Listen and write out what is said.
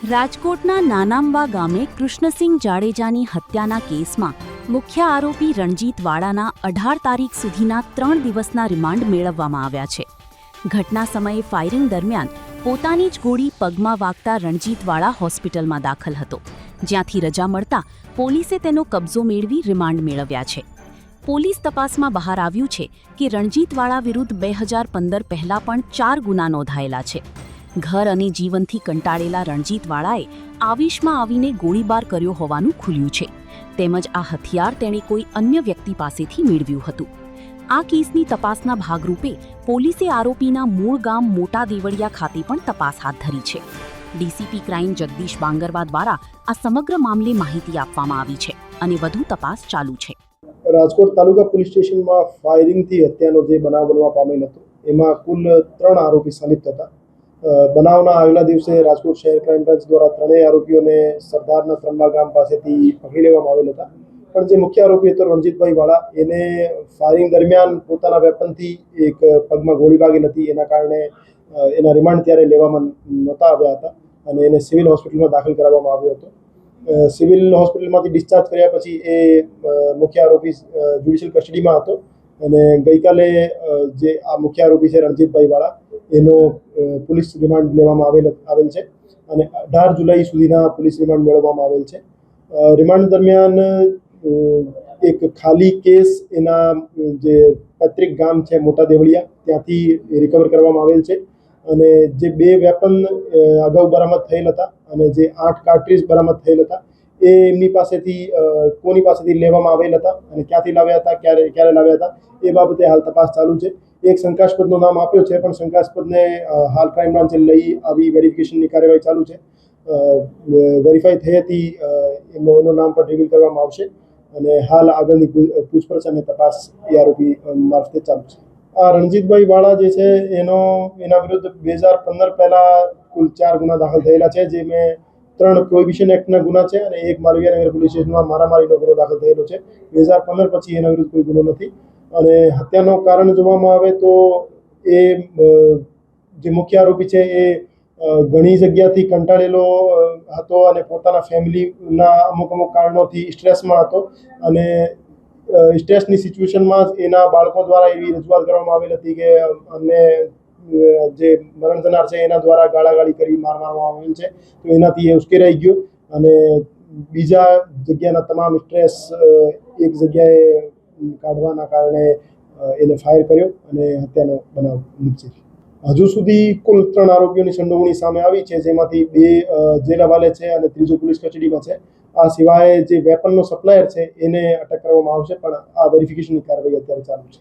રાજકોટના નાનાંબા ગામે કૃષ્ણસિંહ જાડેજાની હત્યાના કેસમાં મુખ્ય આરોપી રણજીત વાળાના 18 તારીખ સુધીના 3 દિવસના રિમાન્ડ મેળવવામાં આવ્યા છે. ઘટના સમયે ફાયરિંગ દરમિયાન પોતાની જ ગોળી પગમાં વાગતા રણજીત વાળા હોસ્પિટલમાં દાખલ હતો, જ્યાંથી રજા મળતા પોલીસે તેનો કબજો મેળવી રિમાન્ડ મેળવ્યા છે. પોલીસ તપાસમાં બહાર આવ્યું છે કે રણજીત વાળા વિરુદ્ધ 2015 પહેલા પણ 4 ગુના નોંધાયેલા છે. ઘર અને જીવનથી કંટાળેલા રણજીત વાળાએ આવેશમાં આવીને ગોળીબાર કર્યો હોવાનું ખુલ્યું છે. તેમજ આ હથિયાર તેણે કોઈ અન્ય વ્યક્તિ પાસેથી મેળવ્યું હતું. આ કેસની તપાસના ભાગરૂપે પોલીસે આરોપીના મૂળ ગામ મોટા દેવળિયા ખાતે પણ તપાસ હાથ ધરી છે. ડીસીપી ક્રાઇમ જગદીશ બાંગરવા દ્વારા આ સમગ્ર મામલે માહિતી આપવામાં આવી છે અને વધુ તપાસ ચાલુ છે. રાજકોટ તાલુકા પોલીસ સ્ટેશનમાં ફાયરિંગથી હત્યાનો જે બનાવ બનવા પામેલ હતો, એમાં કુલ 3 આરોપી સંલિપ્ત હતા. બનાવના આગલા દિવસે રાજકોટ શહેર ક્રાઇમ બ્રાન્ચ દ્વારા 3 આરોપીઓને સરદારના ત્રંબા ગામ પાસેથી પકડી લેવામાં આવેલ હતા. પણ જે મુખ્ય આરોપી હતો રણજીતભાઈ વાળા, એને ફાયરિંગ દરમિયાન પોતાના વેપનથી એક પગમાં ગોળી વાગેલ હતી. એના કારણે એના રિમાન્ડ ત્યારે લેવામાં નહોતા આવ્યા હતા અને એને સિવિલ હોસ્પિટલમાં દાખલ કરાવવામાં આવ્યો હતો. સિવિલ હોસ્પિટલમાંથી ડિસ્ચાર્જ કર્યા પછી એ મુખ્ય આરોપી જ્યુડિશિયલ કસ્ટડીમાં હતો અને ગઈકાલે જે આ મુખ્ય આરોપી છે રણજીતભાઈ વાળા, એનો પોલીસ રિમાન્ડ લેવામાં આવેલ છે અને 18 જુલાઈ સુધીના પોલીસ રિમાન્ડ મેળવવામાં આવેલ છે. રિમાન્ડ દરમિયાન એક ખાલી કેસ એના જે પૈતૃક ગામ છે મોટા દેવળિયા, ત્યાંથી રિકવર કરવામાં આવેલ છે અને જે 2 વેપન અગાઉ બરામદ થયેલ હતા અને જે 8 કાર્ટ્રીજ બરામદ થયેલ હતા, એ એમની પાસેથી કોની પાસેથી લેવામાં આવેલ હતા અને ક્યાંથી લાવ્યા હતા, ક્યારે લાવ્યા હતા, એ બાબતે હાલ તપાસ ચાલુ છે. એક શંકાસ્પદનું નામ આપ્યું છે, પણ શંકાસ્પદને હાલ ક્રાઇમ બ્રાન્ચે લઈ આવી વેરિફિકેશનની કાર્યવાહી ચાલુ છે. વેરીફાઈ થઈ હતી એનું નામ પણ રિવીલ કરવામાં આવશે અને હાલ આગળની પૂછપરછ અને તપાસ એ આરોપી મારફતે ચાલુ છે. આ રણજીતભાઈ વાળા જે છે એના વિરુદ્ધ 2015 પહેલા કુલ 4 ગુના દાખલ થયેલા છે, જે મેં 3 પ્રોહિબિશન એક્ટના ગુના છે અને એક માલવીયાનગર પોલીસ સ્ટેશનમાં મારામારીનો ગુનો દાખલ થયેલો છે. 2015 પછી એના વિરુદ્ધ કોઈ ગુનો નથી. અને હત્યાનું કારણ જોવામાં આવે તો એ જે મુખ્ય આરોપી છે એ ઘણી જગ્યાથી કંટાળેલો હતો અને પોતાના ફેમિલીના અમુક કારણોથી સ્ટ્રેસમાં હતો અને સ્ટ્રેસની સિચ્યુએશનમાં જ એના બાળકો દ્વારા એવી રજૂઆત કરવામાં આવેલ હતી કે અમને જે મરણ જનાર છે એના દ્વારા ગાળાગાળી કરી મારવામાં આવેલ છે. તો એનાથી એ ઉશ્કેરાઈ ગયો અને બીજા જગ્યાના તમામ સ્ટ્રેસ એક જગ્યાએ કાઢવાના કારણે એને ફાયર કર્યો અને હત્યાનો બનાવ નીપજ્યો. હજુ સુધી કુલ 3 આરોપીઓની સંડોવણી સામે આવી છે, જેમાંથી 2 જેલ હવાલે છે અને 3જો પોલીસ કસ્ટડીમાં છે. આ સિવાય જે વેપનનો સપ્લાયર છે એને અટક કરવામાં આવશે, પણ આ વેરિફિકેશનની કાર્યવાહી અત્યારે ચાલુ છે.